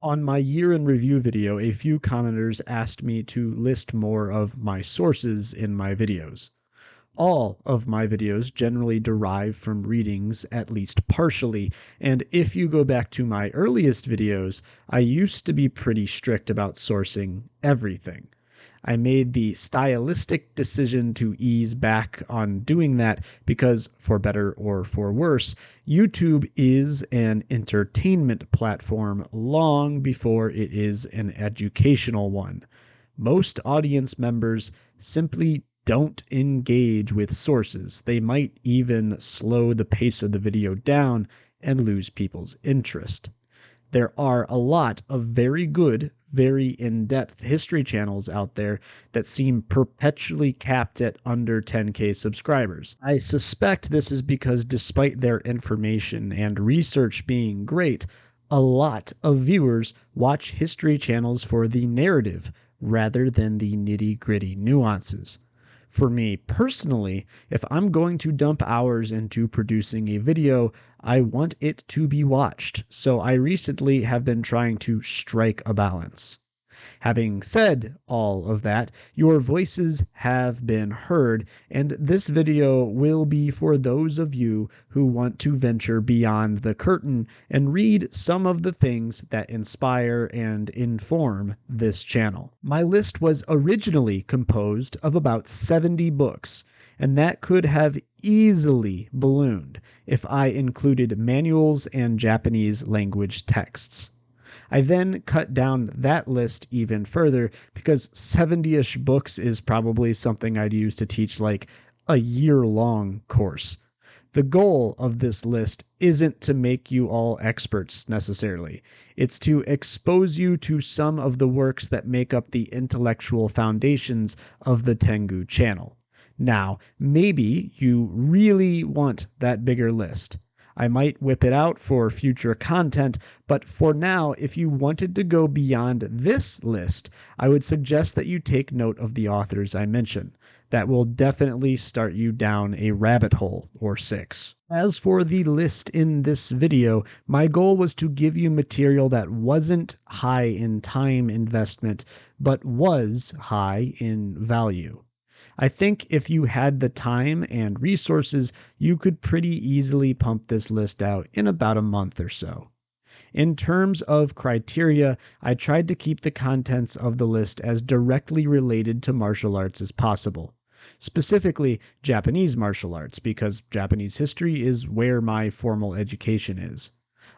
On my year in review video, a few commenters asked me to list more of my sources in my videos. All of my videos generally derive from readings, at least partially, and if you go back to my earliest videos, I used to be pretty strict about sourcing everything. I made the stylistic decision to ease back on doing that because, for better or for worse, YouTube is an entertainment platform long before it is an educational one. Most audience members simply don't engage with sources. They might even slow the pace of the video down and lose people's interest. There are a lot of very good, very in-depth history channels out there that seem perpetually capped at under 10K subscribers. I suspect this is because despite their information and research being great, a lot of viewers watch history channels for the narrative rather than the nitty-gritty nuances. For me personally, if I'm going to dump hours into producing a video, I want it to be watched, so I recently have been trying to strike a balance. Having said all of that, your voices have been heard, and this video will be for those of you who want to venture beyond the curtain and read some of the things that inspire and inform this channel. My list was originally composed of about 70 books, and that could have easily ballooned if I included manuals and Japanese language texts. I then cut down that list even further because 70-ish books is probably something I'd use to teach like a year-long course. The goal of this list isn't to make you all experts necessarily. It's to expose you to some of the works that make up the intellectual foundations of the Tengu channel. Now, maybe you really want that bigger list. I might whip it out for future content, but for now, if you wanted to go beyond this list, I would suggest that you take note of the authors I mention. That will definitely start you down a rabbit hole or 6. As for the list in this video, my goal was to give you material that wasn't high in time investment, but was high in value. I think if you had the time and resources, you could pretty easily pump this list out in about a month or so. In terms of criteria, I tried to keep the contents of the list as directly related to martial arts as possible. Specifically, Japanese martial arts, because Japanese history is where my formal education is.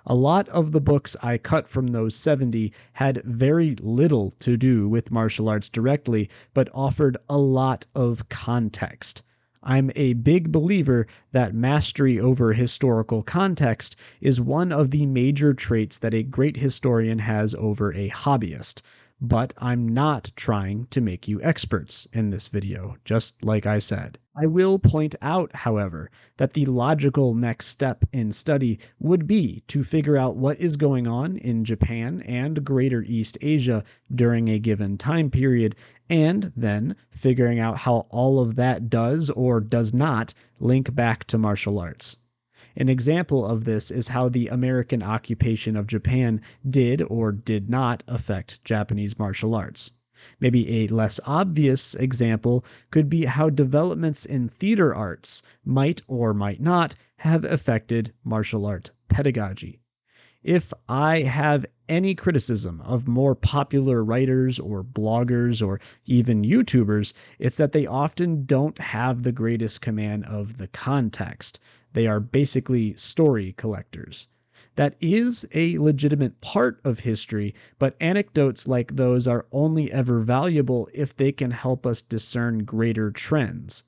A lot of the books I cut from those 70 had very little to do with martial arts directly, but offered a lot of context. I'm a big believer that mastery over historical context is one of the major traits that a great historian has over a hobbyist. But I'm not trying to make you experts in this video, just like I said. I will point out, however, that the logical next step in study would be to figure out what is going on in Japan and Greater East Asia during a given time period, and then figuring out how all of that does or does not link back to martial arts. An example of this is how the American occupation of Japan did or did not affect Japanese martial arts. Maybe a less obvious example could be how developments in theater arts might or might not have affected martial art pedagogy. If I have any criticism of more popular writers or bloggers or even YouTubers, it's that they often don't have the greatest command of the context. They are basically story collectors. That is a legitimate part of history, but anecdotes like those are only ever valuable if they can help us discern greater trends.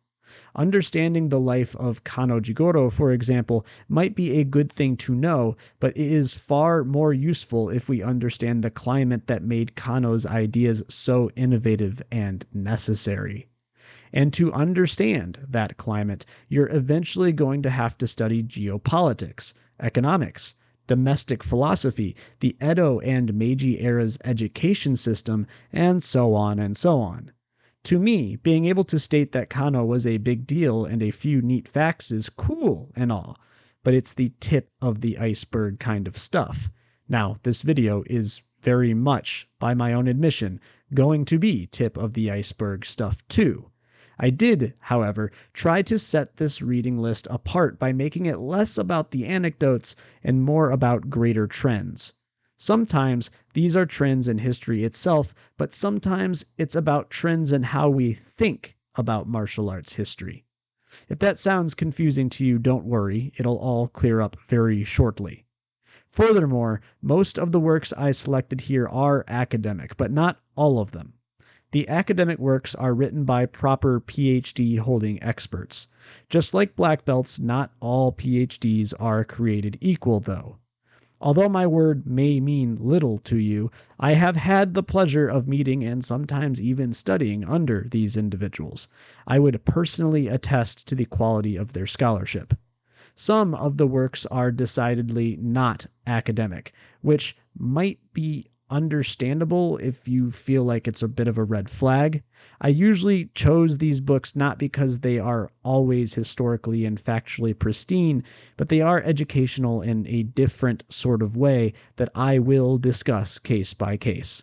Understanding the life of Kano Jigoro, for example, might be a good thing to know, but it is far more useful if we understand the climate that made Kano's ideas so innovative and necessary. And to understand that climate, you're eventually going to have to study geopolitics, economics, domestic philosophy, the Edo and Meiji era's education system, and so on and so on. To me, being able to state that Kano was a big deal and a few neat facts is cool and all, but it's the tip of the iceberg kind of stuff. Now, this video is very much, by my own admission, going to be tip of the iceberg stuff too. I did, however, try to set this reading list apart by making it less about the anecdotes and more about greater trends. Sometimes these are trends in history itself, but sometimes it's about trends in how we think about martial arts history. If that sounds confusing to you, don't worry, it'll all clear up very shortly. Furthermore, most of the works I selected here are academic, but not all of them. The academic works are written by proper PhD holding experts. Just like black belts, not all PhDs are created equal, though. Although my word may mean little to you, I have had the pleasure of meeting and sometimes even studying under these individuals. I would personally attest to the quality of their scholarship. Some of the works are decidedly not academic, which might be understandable if you feel like it's a bit of a red flag. I usually chose these books not because they are always historically and factually pristine, but they are educational in a different sort of way that I will discuss case by case.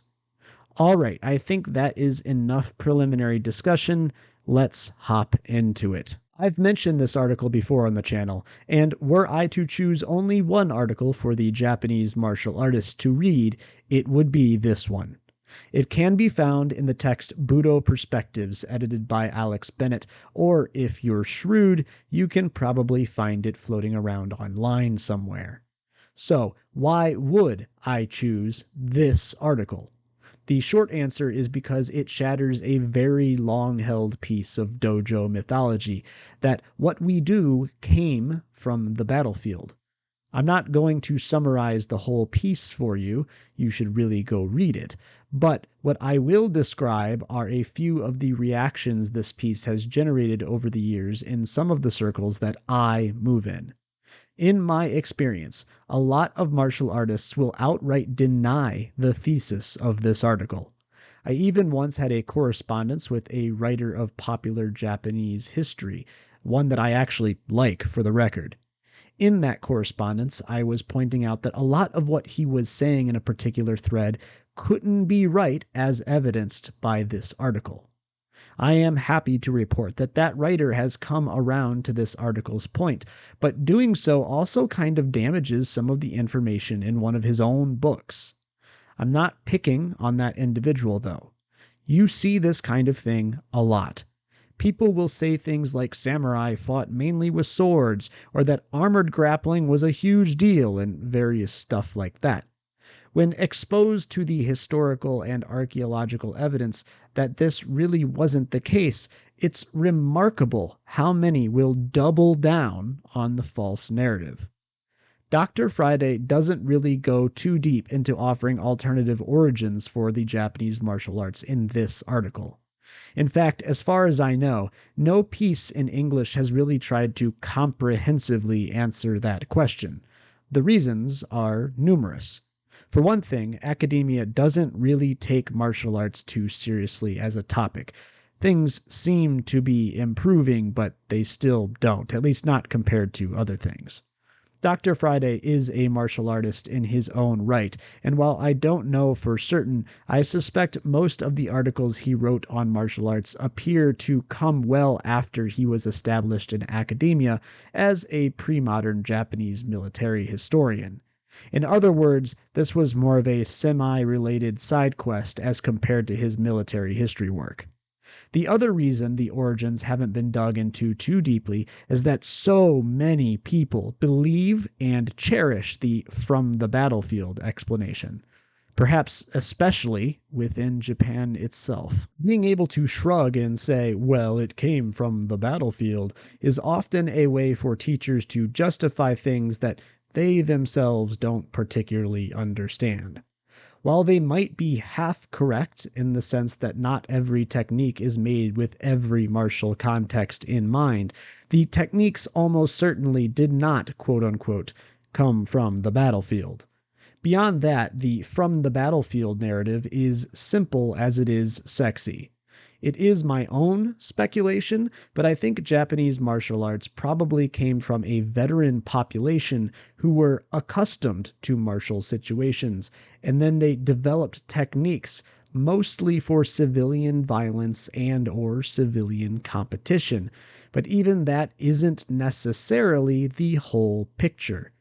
All right, I think that is enough preliminary discussion. Let's hop into it. I've mentioned this article before on the channel, and were I to choose only one article for the Japanese martial artist to read, it would be this one. It can be found in the text Budo Perspectives, edited by Alex Bennett, or if you're shrewd, you can probably find it floating around online somewhere. So, why would I choose this article? The short answer is because it shatters a very long-held piece of dojo mythology, that what we do came from the battlefield. I'm not going to summarize the whole piece for you, you should really go read it, but what I will describe are a few of the reactions this piece has generated over the years in some of the circles that I move in. In my experience, a lot of martial artists will outright deny the thesis of this article. I even once had a correspondence with a writer of popular Japanese history, one that I actually like for the record. In that correspondence, I was pointing out that a lot of what he was saying in a particular thread couldn't be right as evidenced by this article. I am happy to report that that writer has come around to this article's point, but doing so also kind of damages some of the information in one of his own books. I'm not picking on that individual, though. You see this kind of thing a lot. People will say things like samurai fought mainly with swords, or that armored grappling was a huge deal, and various stuff like that. When exposed to the historical and archaeological evidence that this really wasn't the case, it's remarkable how many will double down on the false narrative. Dr. Friday doesn't really go too deep into offering alternative origins for the Japanese martial arts in this article. In fact, as far as I know, no piece in English has really tried to comprehensively answer that question. The reasons are numerous. For one thing, academia doesn't really take martial arts too seriously as a topic. Things seem to be improving, but they still don't, at least not compared to other things. Dr. Friday is a martial artist in his own right, and while I don't know for certain, I suspect most of the articles he wrote on martial arts appear to come well after he was established in academia as a pre-modern Japanese military historian. In other words, this was more of a semi-related side quest as compared to his military history work. The other reason the origins haven't been dug into too deeply is that so many people believe and cherish the from the battlefield explanation, perhaps especially within Japan itself. Being able to shrug and say, well, it came from the battlefield, is often a way for teachers to justify things that they themselves don't particularly understand. While they might be half correct in the sense that not every technique is made with every martial context in mind, the techniques almost certainly did not, quote-unquote, come from the battlefield. Beyond that, the from the battlefield narrative is simple as it is sexy. It is my own speculation, but I think Japanese martial arts probably came from a veteran population who were accustomed to martial situations, and then they developed techniques mostly for civilian violence and or civilian competition. But even that isn't necessarily the whole picture.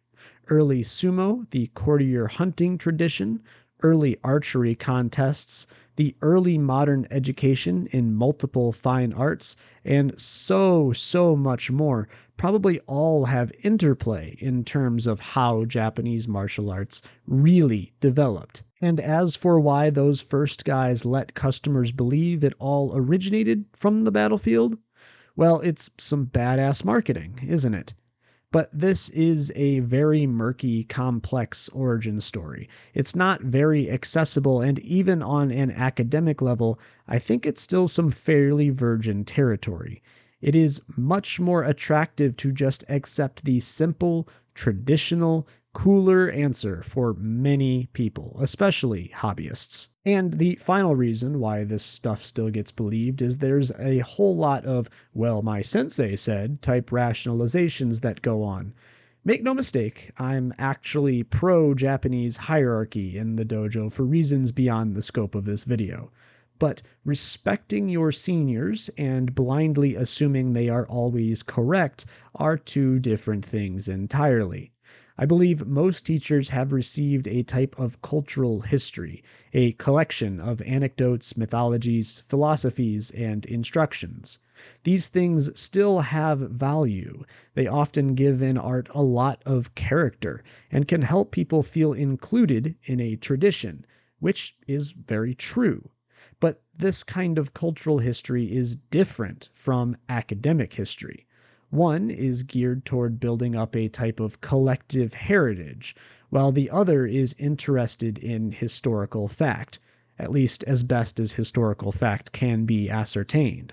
Early sumo, the courtier hunting tradition, early archery contests, the early modern education in multiple fine arts, and so much more probably all have interplay in terms of how Japanese martial arts really developed. And as for why those first guys let customers believe it all originated from the battlefield, well, it's some badass marketing, isn't it? But this is a very murky, complex origin story. It's not very accessible, and even on an academic level, I think it's still some fairly virgin territory. It is much more attractive to just accept the simple, traditional, cooler answer for many people, especially hobbyists. And the final reason why this stuff still gets believed is there's a whole lot of, well, my sensei said type rationalizations that go on. Make no mistake, I'm actually pro-Japanese hierarchy in the dojo for reasons beyond the scope of this video. But respecting your seniors and blindly assuming they are always correct are two different things entirely. I believe most teachers have received a type of cultural history, a collection of anecdotes, mythologies, philosophies, and instructions. These things still have value. They often give an art a lot of character and can help people feel included in a tradition, which is very true. But this kind of cultural history is different from academic history. One is geared toward building up a type of collective heritage, while the other is interested in historical fact, at least as best as historical fact can be ascertained.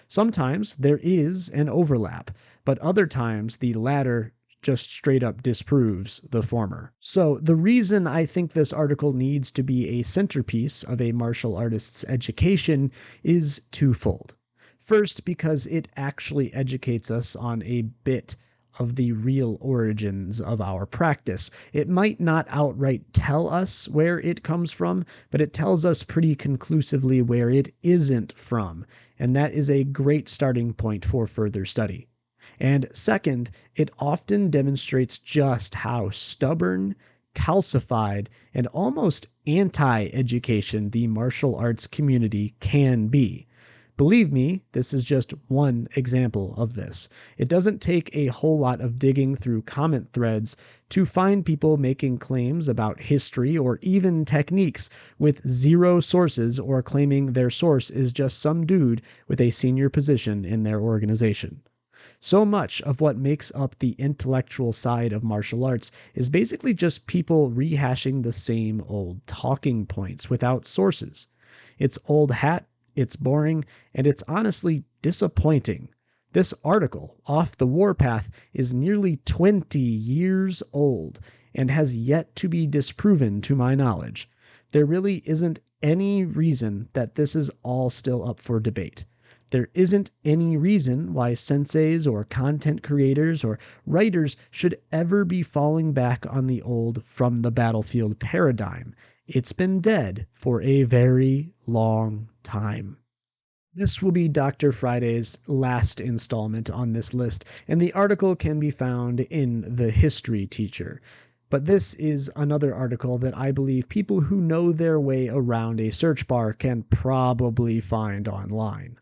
Sometimes there is an overlap, but other times the latter just straight up disproves the former. So the reason I think this article needs to be a centerpiece of a martial artist's education is twofold. First, because it actually educates us on a bit of the real origins of our practice. It might not outright tell us where it comes from, but it tells us pretty conclusively where it isn't from, and that is a great starting point for further study. And second, it often demonstrates just how stubborn, calcified, and almost anti-education the martial arts community can be. Believe me, this is just one example of this. It doesn't take a whole lot of digging through comment threads to find people making claims about history or even techniques with zero sources or claiming their source is just some dude with a senior position in their organization. So much of what makes up the intellectual side of martial arts is basically just people rehashing the same old talking points without sources. It's old hat, it's boring, and it's honestly disappointing. This article, Off the Warpath, is nearly 20 years old and has yet to be disproven to my knowledge. There really isn't any reason that this is all still up for debate. There isn't any reason why senseis or content creators or writers should ever be falling back on the old from the battlefield paradigm. It's been dead for a very long time. This will be Dr. Friday's last installment on this list, and the article can be found in The History Teacher. But this is another article that I believe people who know their way around a search bar can probably find online.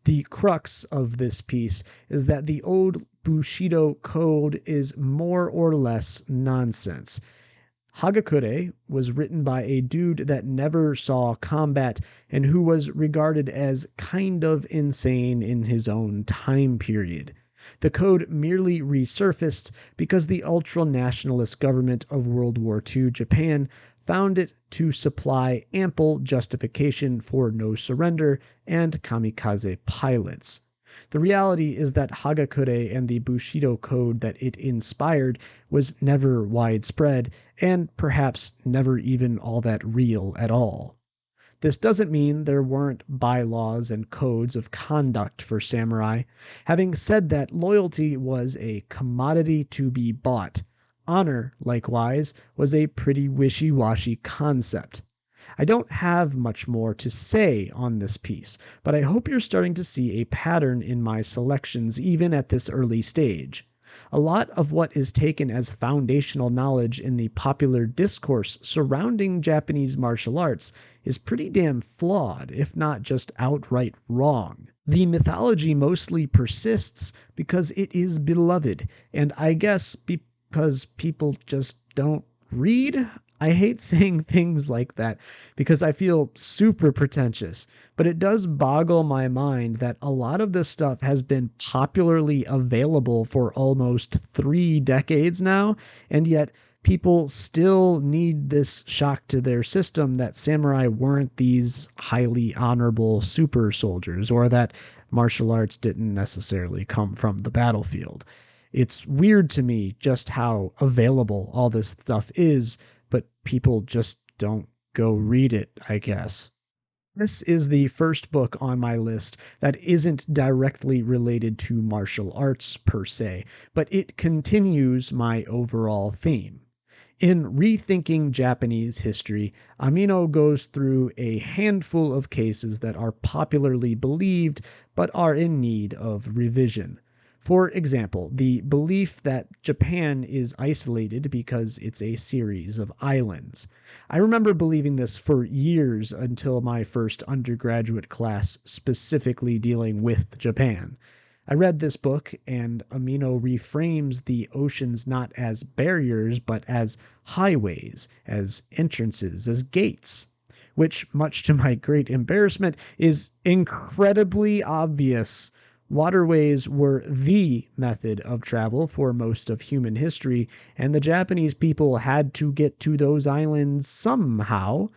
The crux of this piece is that the old Bushido code is more or less nonsense. Hagakure was written by a dude that never saw combat and who was regarded as kind of insane in his own time period. The code merely resurfaced because the ultra-nationalist government of World War II Japan found it to supply ample justification for no surrender and kamikaze pilots. The reality is that Hagakure and the Bushido code that it inspired was never widespread and perhaps never even all that real at all. This doesn't mean there weren't bylaws and codes of conduct for samurai. Having said that, loyalty was a commodity to be bought. Honor, likewise, was a pretty wishy-washy concept. I don't have much more to say on this piece, but I hope you're starting to see a pattern in my selections even at this early stage. A lot of what is taken as foundational knowledge in the popular discourse surrounding Japanese martial arts is pretty damn flawed, if not just outright wrong. The mythology mostly persists because it is beloved, and I guess because people just don't read? I hate saying things like that because I feel super pretentious, but it does boggle my mind that a lot of this stuff has been popularly available for almost 3 decades now, and yet people still need this shock to their system that samurai weren't these highly honorable super soldiers, or that martial arts didn't necessarily come from the battlefield. It's weird to me just how available all this stuff is, but people just don't go read it, I guess. This is the first book on my list that isn't directly related to martial arts per se, but it continues my overall theme. In Rethinking Japanese History, Amino goes through a handful of cases that are popularly believed but are in need of revision. For example, the belief that Japan is isolated because it's a series of islands. I remember believing this for years until my first undergraduate class specifically dealing with Japan. I read this book, and Amino reframes the oceans not as barriers but as highways, as entrances, as gates, which, much to my great embarrassment, is incredibly obvious. Waterways were the method of travel for most of human history, and the Japanese people had to get to those islands somehow.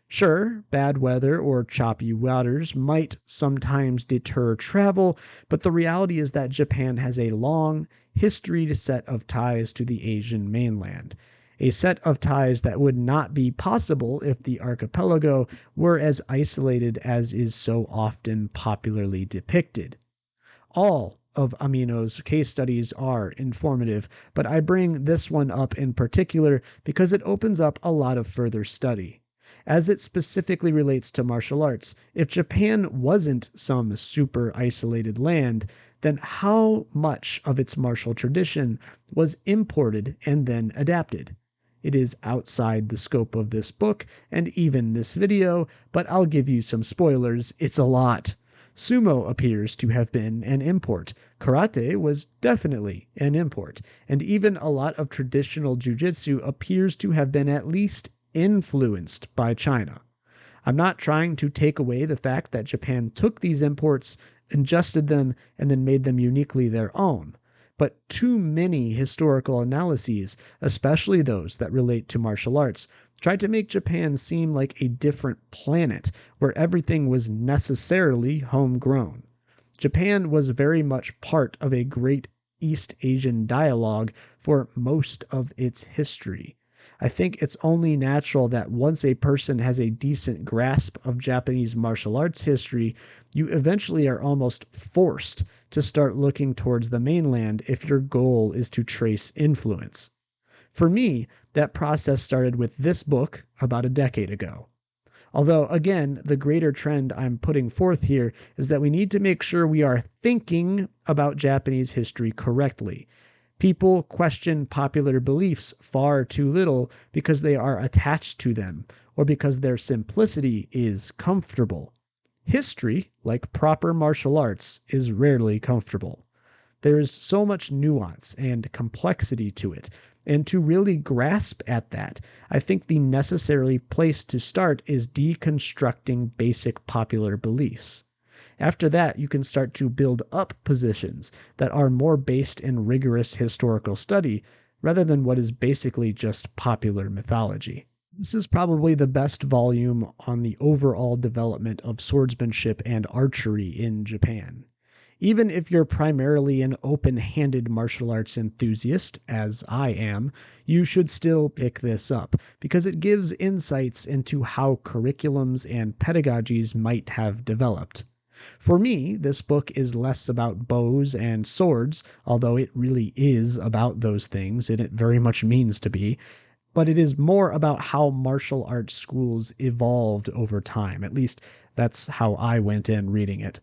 Sure, bad weather or choppy waters might sometimes deter travel, but the reality is that Japan has a long, historied set of ties to the Asian mainland. A set of ties that would not be possible if the archipelago were as isolated as is so often popularly depicted. All of Amino's case studies are informative, but I bring this one up in particular because it opens up a lot of further study. As it specifically relates to martial arts, if Japan wasn't some super isolated land, then how much of its martial tradition was imported and then adapted? It is outside the scope of this book and even this video, but I'll give you some spoilers. It's a lot. Sumo appears to have been an import. Karate was definitely an import. And even a lot of traditional jujitsu appears to have been at least influenced by China. I'm not trying to take away the fact that Japan took these imports, adjusted them, and then made them uniquely their own. But too many historical analyses, especially those that relate to martial arts, tried to make Japan seem like a different planet where everything was necessarily homegrown. Japan was very much part of a great East Asian dialogue for most of its history. I think it's only natural that once a person has a decent grasp of Japanese martial arts history, you eventually are almost forced to start looking towards the mainland if your goal is to trace influence. For me, that process started with this book about a decade ago. Although, again, the greater trend I'm putting forth here is that we need to make sure we are thinking about Japanese history correctly. People question popular beliefs far too little because they are attached to them, or because their simplicity is comfortable. History, like proper martial arts, is rarely comfortable. There is so much nuance and complexity to it, and to really grasp at that, I think the necessary place to start is deconstructing basic popular beliefs. After that, you can start to build up positions that are more based in rigorous historical study, rather than what is basically just popular mythology. This is probably the best volume on the overall development of swordsmanship and archery in Japan. Even if you're primarily an open-handed martial arts enthusiast, as I am, you should still pick this up, because it gives insights into how curriculums and pedagogies might have developed. For me, this book is less about bows and swords, although it really is about those things, and it very much means to be, but it is more about how martial arts schools evolved over time. At least that's how I went in reading it.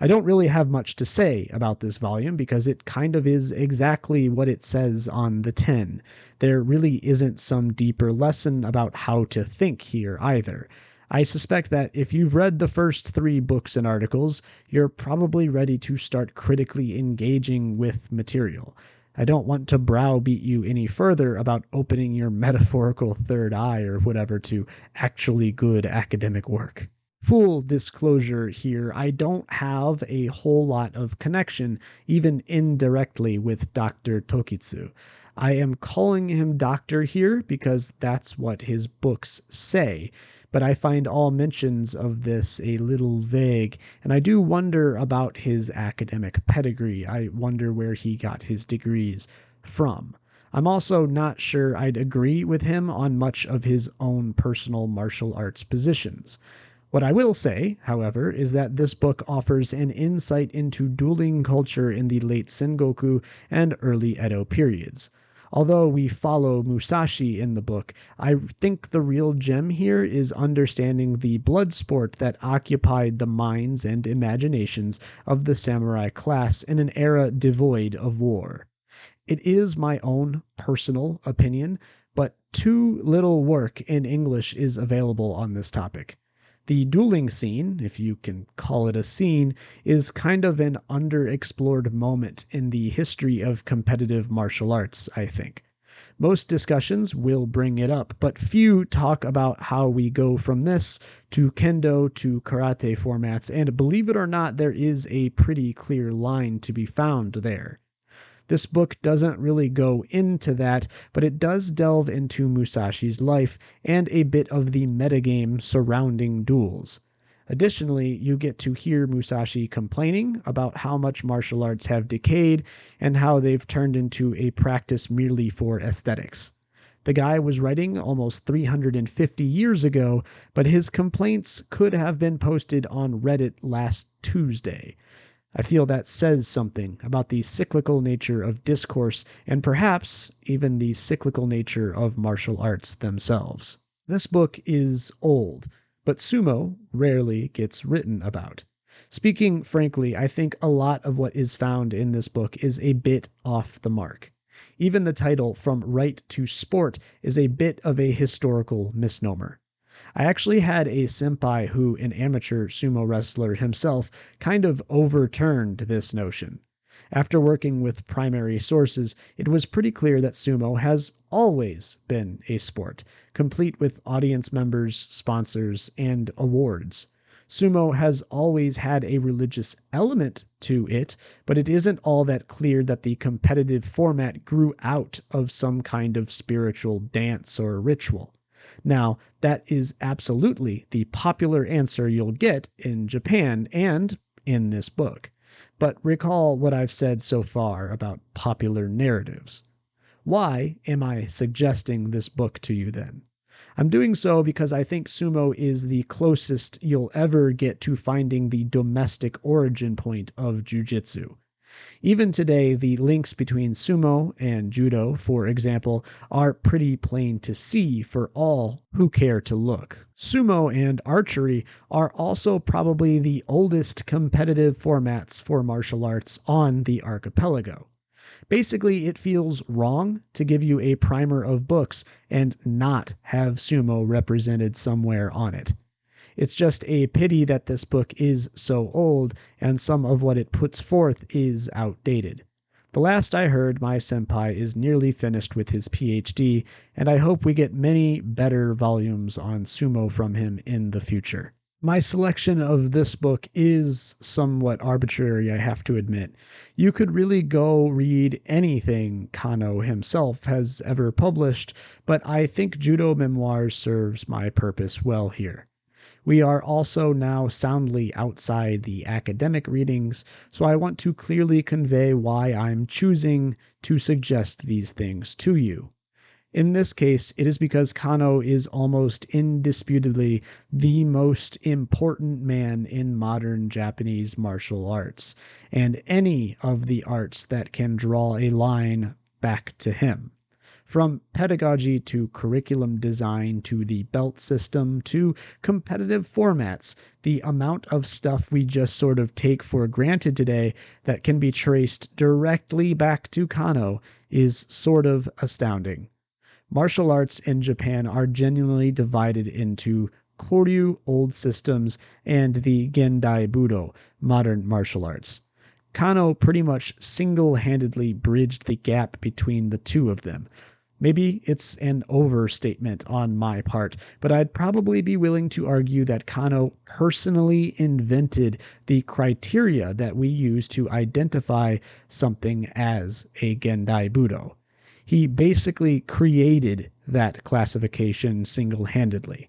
I don't really have much to say about this volume because it kind of is exactly what it says on the tin. There really isn't some deeper lesson about how to think here either. I suspect that if you've read the first 3 books and articles, you're probably ready to start critically engaging with material. I don't want to browbeat you any further about opening your metaphorical third eye or whatever to actually good academic work. Full disclosure here, I don't have a whole lot of connection, even indirectly, with Dr. Tokitsu. I am calling him doctor here because that's what his books say, but I find all mentions of this a little vague, and I do wonder about his academic pedigree. I wonder where he got his degrees from. I'm also not sure I'd agree with him on much of his own personal martial arts positions. What I will say, however, is that this book offers an insight into dueling culture in the late Sengoku and early Edo periods. Although we follow Musashi in the book, I think the real gem here is understanding the blood sport that occupied the minds and imaginations of the samurai class in an era devoid of war. It is my own personal opinion, but too little work in English is available on this topic. The dueling scene, if you can call it a scene, is kind of an underexplored moment in the history of competitive martial arts, I think. Most discussions will bring it up, but few talk about how we go from this to kendo to karate formats, and believe it or not, there is a pretty clear line to be found there. This book doesn't really go into that, but it does delve into Musashi's life and a bit of the metagame surrounding duels. Additionally, you get to hear Musashi complaining about how much martial arts have decayed and how they've turned into a practice merely for aesthetics. The guy was writing almost 350 years ago, but his complaints could have been posted on Reddit last Tuesday. I feel that says something about the cyclical nature of discourse and perhaps even the cyclical nature of martial arts themselves. This book is old, but sumo rarely gets written about. Speaking frankly, I think a lot of what is found in this book is a bit off the mark. Even the title, From Rite to Sport, is a bit of a historical misnomer. I actually had a senpai who, an amateur sumo wrestler himself, kind of overturned this notion. After working with primary sources, it was pretty clear that sumo has always been a sport, complete with audience members, sponsors, and awards. Sumo has always had a religious element to it, but it isn't all that clear that the competitive format grew out of some kind of spiritual dance or ritual. Now, that is absolutely the popular answer you'll get in Japan and in this book. But recall what I've said so far about popular narratives. Why am I suggesting this book to you then? I'm doing so because I think sumo is the closest you'll ever get to finding the domestic origin point of jujitsu. Even today, the links between sumo and judo, for example, are pretty plain to see for all who care to look. Sumo and archery are also probably the oldest competitive formats for martial arts on the archipelago. Basically, it feels wrong to give you a primer of books and not have sumo represented somewhere on it. It's just a pity that this book is so old and some of what it puts forth is outdated. The last I heard, my senpai is nearly finished with his PhD, and I hope we get many better volumes on sumo from him in the future. My selection of this book is somewhat arbitrary, I have to admit. You could really go read anything Kano himself has ever published, but I think Judo Memoirs serves my purpose well here. We are also now soundly outside the academic readings, so I want to clearly convey why I'm choosing to suggest these things to you. In this case, it is because Kano is almost indisputably the most important man in modern Japanese martial arts, and any of the arts that can draw a line back to him. From pedagogy to curriculum design to the belt system to competitive formats, the amount of stuff we just sort of take for granted today that can be traced directly back to Kano is sort of astounding. Martial arts in Japan are genuinely divided into Koryu, old systems, and the Gendai Budo, modern martial arts. Kano pretty much single-handedly bridged the gap between the two of them. Maybe it's an overstatement on my part, but I'd probably be willing to argue that Kano personally invented the criteria that we use to identify something as a Gendai Budo. He basically created that classification single-handedly.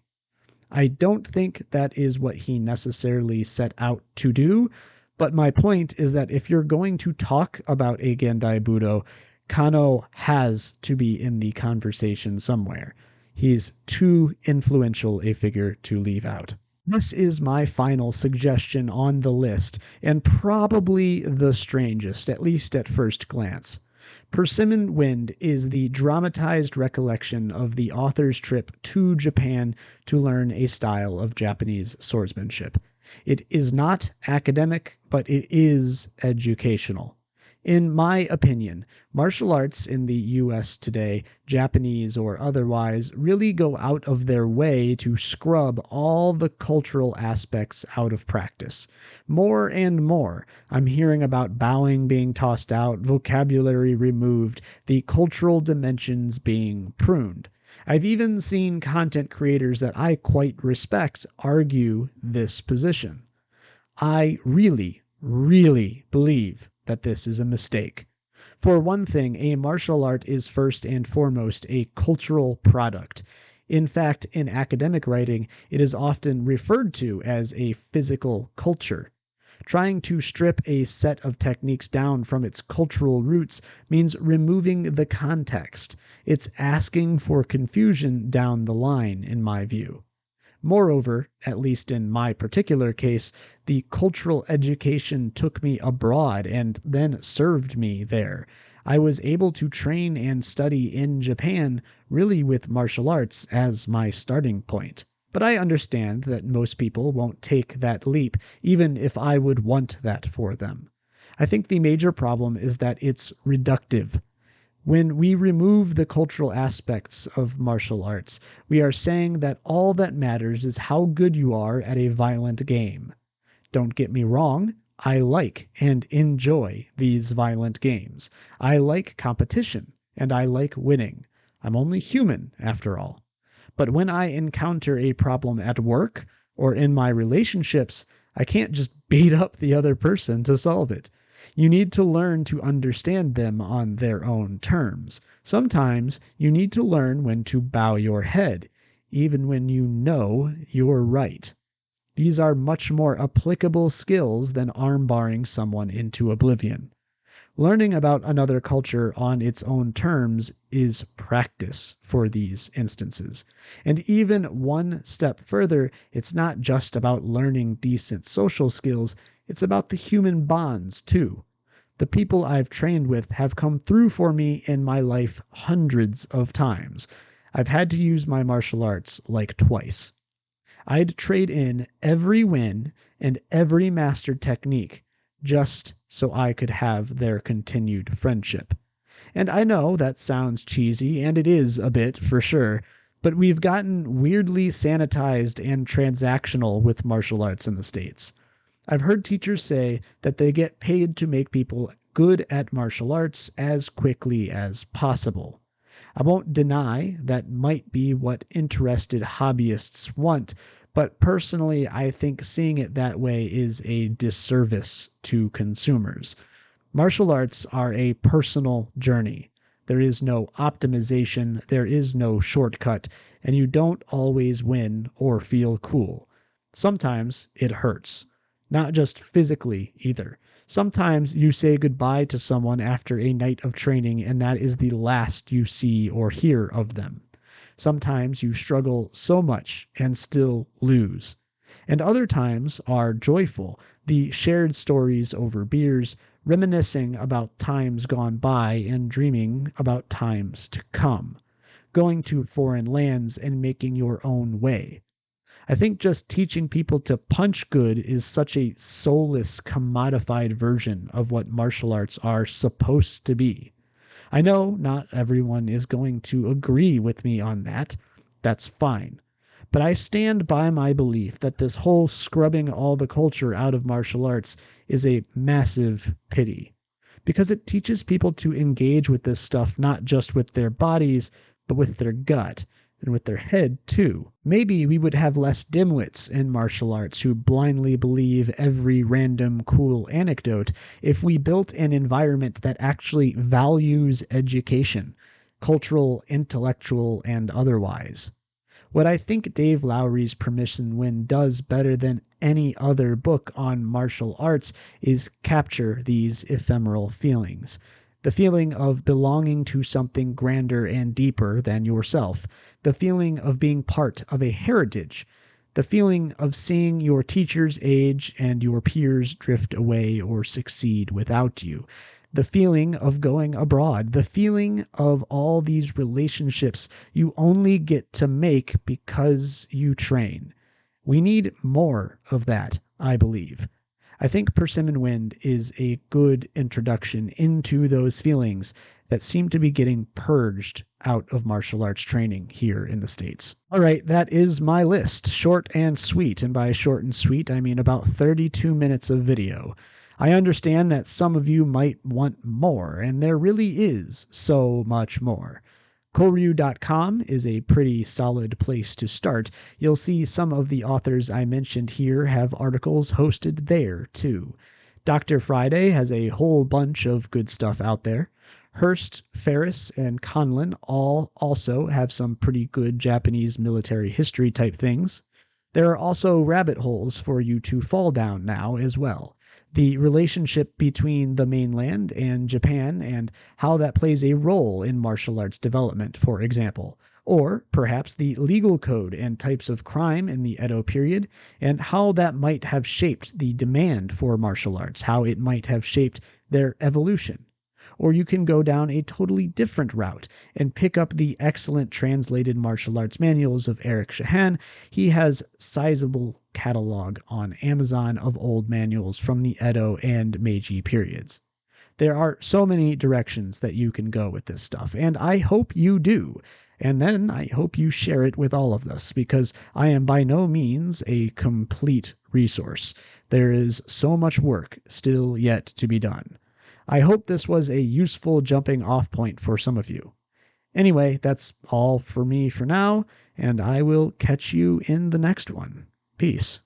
I don't think that is what he necessarily set out to do, but my point is that if you're going to talk about a Gendai Budo, Kano has to be in the conversation somewhere. He's too influential a figure to leave out. This is my final suggestion on the list, and probably the strangest, at least at first glance. Persimmon Wind is the dramatized recollection of the author's trip to Japan to learn a style of Japanese swordsmanship. It is not academic, but it is educational. In my opinion, martial arts in the US today, Japanese or otherwise, really go out of their way to scrub all the cultural aspects out of practice. More and more, I'm hearing about bowing being tossed out, vocabulary removed, the cultural dimensions being pruned. I've even seen content creators that I quite respect argue this position. I really believe that this is a mistake. For one thing, a martial art is first and foremost a cultural product. In fact, in academic writing, it is often referred to as a physical culture. Trying to strip a set of techniques down from its cultural roots means removing the context. It's asking for confusion down the line, in my view. Moreover, at least in my particular case, the cultural education took me abroad and then served me there. I was able to train and study in Japan, really with martial arts as my starting point. But I understand that most people won't take that leap, even if I would want that for them. I think the major problem is that it's reductive. When we remove the cultural aspects of martial arts, we are saying that all that matters is how good you are at a violent game. Don't get me wrong, I like and enjoy these violent games. I like competition, and I like winning. I'm only human, after all. But when I encounter a problem at work or in my relationships, I can't just beat up the other person to solve it. You need to learn to understand them on their own terms. Sometimes you need to learn when to bow your head, even when you know you're right. These are much more applicable skills than armbarring someone into oblivion. Learning about another culture on its own terms is practice for these instances. And even one step further, it's not just about learning decent social skills, it's about the human bonds too. The people I've trained with have come through for me in my life hundreds of times. I've had to use my martial arts like twice. I'd trade in every win and every mastered technique just so I could have their continued friendship. And I know that sounds cheesy, and it is a bit for sure, but we've gotten weirdly sanitized and transactional with martial arts in the States. I've heard teachers say that they get paid to make people good at martial arts as quickly as possible. I won't deny that might be what interested hobbyists want, but personally I think seeing it that way is a disservice to consumers. Martial arts are a personal journey. There is no optimization, there is no shortcut, and you don't always win or feel cool. Sometimes it hurts. Not just physically either. Sometimes you say goodbye to someone after a night of training and that is the last you see or hear of them. Sometimes you struggle so much and still lose. And other times are joyful, the shared stories over beers, reminiscing about times gone by and dreaming about times to come, going to foreign lands and making your own way. I think just teaching people to punch good is such a soulless, commodified version of what martial arts are supposed to be. I know not everyone is going to agree with me on that. That's fine. But I stand by my belief that this whole scrubbing all the culture out of martial arts is a massive pity. Because it teaches people to engage with this stuff not just with their bodies, but with their gut and with their head too. Maybe we would have less dimwits in martial arts who blindly believe every random cool anecdote if we built an environment that actually values education, cultural, intellectual, and otherwise. What I think Dave Lowry's Persimmon Wind does better than any other book on martial arts is capture these ephemeral feelings. The feeling of belonging to something grander and deeper than yourself. The feeling of being part of a heritage. The feeling of seeing your teachers age and your peers drift away or succeed without you. The feeling of going abroad, the feeling of all these relationships you only get to make because you train. We need more of that, I believe. I think Persimmon Wind is a good introduction into those feelings that seem to be getting purged out of martial arts training here in the States. All right, that is my list. Short and sweet, and by short and sweet, I mean about 32 minutes of video. I understand that some of you might want more, and there really is so much more. Koryu.com is a pretty solid place to start. You'll see some of the authors I mentioned here have articles hosted there, too. Dr. Friday has a whole bunch of good stuff out there. Hurst, Ferris, and Conlon all also have some pretty good Japanese military history type things. There are also rabbit holes for you to fall down now as well. The relationship between the mainland and Japan and how that plays a role in martial arts development, for example. Or perhaps the legal code and types of crime in the Edo period and how that might have shaped the demand for martial arts, how it might have shaped their evolution. Or you can go down a totally different route and pick up the excellent translated martial arts manuals of Eric Shahan. He has sizable catalog on Amazon of old manuals from the Edo and Meiji periods. There are so many directions that you can go with this stuff, and I hope you do. And then I hope you share it with all of us, because I am by no means a complete resource. There is so much work still yet to be done. I hope this was a useful jumping off point for some of you. Anyway, that's all for me for now, and I will catch you in the next one. Peace.